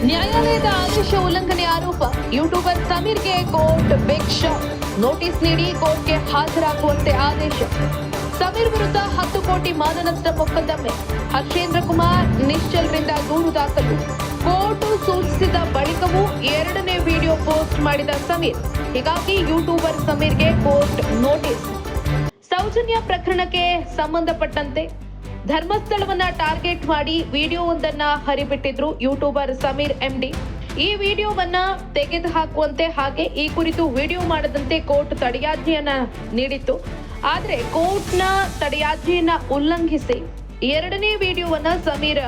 ನ್ಯಾಯಾಲಯದ ಆದೇಶ ಉಲ್ಲಂಘನೆ ಆರೋಪ ಯೂಟ್ಯೂಬರ್ ಸಮೀರ್ಗೆ ಕೋರ್ಟ್ ಬಿಗ್ ಶಾಕ್. ನೋಟಿಸ್ ನೀಡಿ ಕೋರ್ಟ್ಗೆ ಹಾಜರಾಗುವಂತೆ ಆದೇಶ. ಸಮೀರ್ ವಿರುದ್ಧ 10 ಕೋಟಿ ಮಾನನಷ್ಟ ಮೊಕದ್ದಮೆ. ಹರ್ಷೇಂದ್ರ ಕುಮಾರ್ ನಿಶ್ಚಲ್ರಿಂದ ದೂರು ದಾಖಲು. ಕೋರ್ಟ್ ಸೂಚಿಸಿದ ಬಳಿಕವೂ 2ನೇ ವಿಡಿಯೋ ಪೋಸ್ಟ್ ಮಾಡಿದ ಸಮೀರ್. ಹೀಗಾಗಿ ಯೂಟ್ಯೂಬರ್ ಸಮೀರ್ಗೆ ಕೋರ್ಟ್ ನೋಟಿಸ್. ಸೌಜನ್ಯ ಪ್ರಕರಣಕ್ಕೆ ಸಂಬಂಧಪಟ್ಟಂತೆ ಧರ್ಮಸ್ಥಳವನ್ನ ಟಾರ್ಗೆಟ್ ಮಾಡಿ ವಿಡಿಯೋವೊಂದನ್ನ ಹರಿಬಿಟ್ಟಿದ್ರು ಯೂಟ್ಯೂಬರ್ ಸಮೀರ್ ಎಂಡಿ. ಈ ವಿಡಿಯೋವನ್ನ ತೆಗೆದುಹಾಕುವಂತೆ ಹಾಗೆ ಈ ಕುರಿತು ವಿಡಿಯೋ ಮಾಡದಂತೆ ಕೋರ್ಟ್ ತಡೆಯಾಜ್ಞೆಯನ್ನ ನೀಡಿತ್ತು. ಆದರೆ ಕೋರ್ಟ್ನ ತಡೆಯಾಜ್ಞೆಯನ್ನ ಉಲ್ಲಂಘಿಸಿ 2ನೇ ವಿಡಿಯೋವನ್ನ ಸಮೀರ್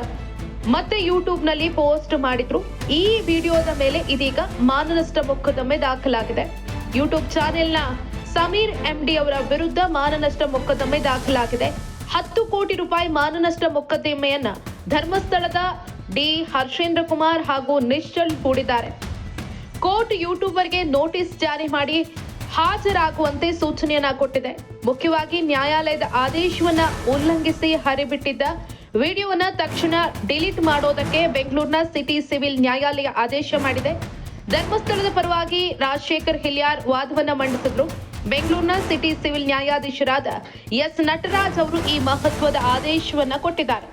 ಮತ್ತೆ ಯೂಟ್ಯೂಬ್ನಲ್ಲಿ ಪೋಸ್ಟ್ ಮಾಡಿದ್ರು. ಈ ವಿಡಿಯೋದ ಮೇಲೆ ಇದೀಗ ಮಾನನಷ್ಟ ಮೊಕದ್ದಮೆ ದಾಖಲಾಗಿದೆ. ಯೂಟ್ಯೂಬ್ ಚಾನೆಲ್ನ ಸಮೀರ್ ಎಂಡಿ ಅವರ ವಿರುದ್ಧ ಮಾನನಷ್ಟ ಮೊಕದ್ದಮೆ ದಾಖಲಾಗಿದೆ. 10 ಕೋಟಿ ರೂಪಾಯಿ ಮಾನನಷ್ಟ ಮೊಕದ್ದಮೆಯನ್ನ ಧರ್ಮಸ್ಥಳದ ಡಿ ಹರ್ಷೇಂದ್ರ ಕುಮಾರ್ ಹಾಗೂ ನಿಶ್ಚಲ್ ಹೂಡಿದ್ದಾರೆ. ಕೋರ್ಟ್ ಯೂಟ್ಯೂಬರ್ಗೆ ನೋಟಿಸ್ ಜಾರಿ ಮಾಡಿ ಹಾಜರಾಗುವಂತೆ ಸೂಚನೆಯನ್ನ ಕೊಟ್ಟಿದೆ. ಮುಖ್ಯವಾಗಿ ನ್ಯಾಯಾಲಯದ ಆದೇಶವನ್ನ ಉಲ್ಲಂಘಿಸಿ ಹರಿಬಿಟ್ಟಿದ್ದ ವಿಡಿಯೋವನ್ನ ತಕ್ಷಣ ಡಿಲೀಟ್ ಮಾಡೋದಕ್ಕೆ ಬೆಂಗಳೂರಿನ ಸಿಟಿ ಸಿವಿಲ್ ನ್ಯಾಯಾಲಯ ಆದೇಶ ಮಾಡಿದೆ. ಧರ್ಮಸ್ಥಳದ ಪರವಾಗಿ ರಾಜಶೇಖರ್ ಹಿಲಿಯಾರ್ ವಾದವನ್ನ ಮಂಡಿಸಿದ್ರು. ಬೆಂಗಳೂರಿನ ಸಿಟಿ ಸಿವಿಲ್ ನ್ಯಾಯಾಧೀಶರಾದ ಎಸ್ ನಟರಾಜ್ ಅವರು ಈ ಮಹತ್ವದ ಆದೇಶವನ್ನ ಕೊಟ್ಟಿದ್ದಾರೆ.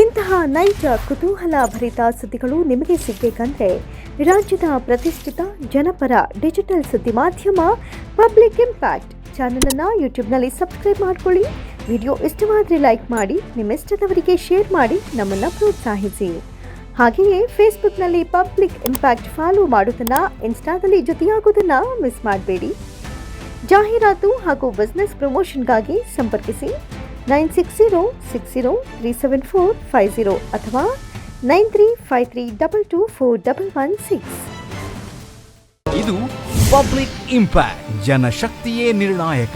ಇಂತಹ ನೈಜ ಕುತೂಹಲ ಭರಿತ ಸುದ್ದಿಗಳು ನಿಮಗೆ ಸಿಗಬೇಕಂದ್ರೆ ರಾಜ್ಯದ ಪ್ರತಿಷ್ಠಿತ ಜನಪರ ಡಿಜಿಟಲ್ ಸುದ್ದಿ ಮಾಧ್ಯಮ ಪಬ್ಲಿಕ್ ಇಂಪ್ಯಾಕ್ಟ್ ಚಾನೆಲ್ ಅನ್ನು ಯೂಟ್ಯೂಬ್ನಲ್ಲಿ ಸಬ್ಸ್ಕ್ರೈಬ್ ಮಾಡ್ಕೊಳ್ಳಿ. ವಿಡಿಯೋ ಇಷ್ಟವಾದರೆ ಲೈಕ್ ಮಾಡಿ, ನಿಮ್ಮ ಇಷ್ಟದವರಿಗೆ ಶೇರ್ ಮಾಡಿ ನಮ್ಮನ್ನು ಪ್ರೋತ್ಸಾಹಿಸಿ. ಹಾಗೆಯೇ ಫೇಸ್ಬುಕ್ನಲ್ಲಿ ಪಬ್ಲಿಕ್ ಇಂಪ್ಯಾಕ್ಟ್ ಫಾಲೋ ಮಾಡೋದನ್ನು, ಇನ್ಸ್ಟಾದಲ್ಲಿ ಜೊತೆಯಾಗೋದನ್ನು ಮಿಸ್ ಮಾಡಬೇಡಿ. ಜಾಹೀರಾತು ಹಾಗೂ ಬಿಸ್ನೆಸ್ ಪ್ರಮೋಷನ್ಗಾಗಿ ಸಂಪರ್ಕಿಸಿ 9606037450 ಅಥವಾ 9353224116. ಇದು ಪಬ್ಲಿಕ್ ಇಂಪ್ಯಾಕ್ಟ್, ಜನಶಕ್ತಿಯೇ ನಿರ್ಣಾಯಕ.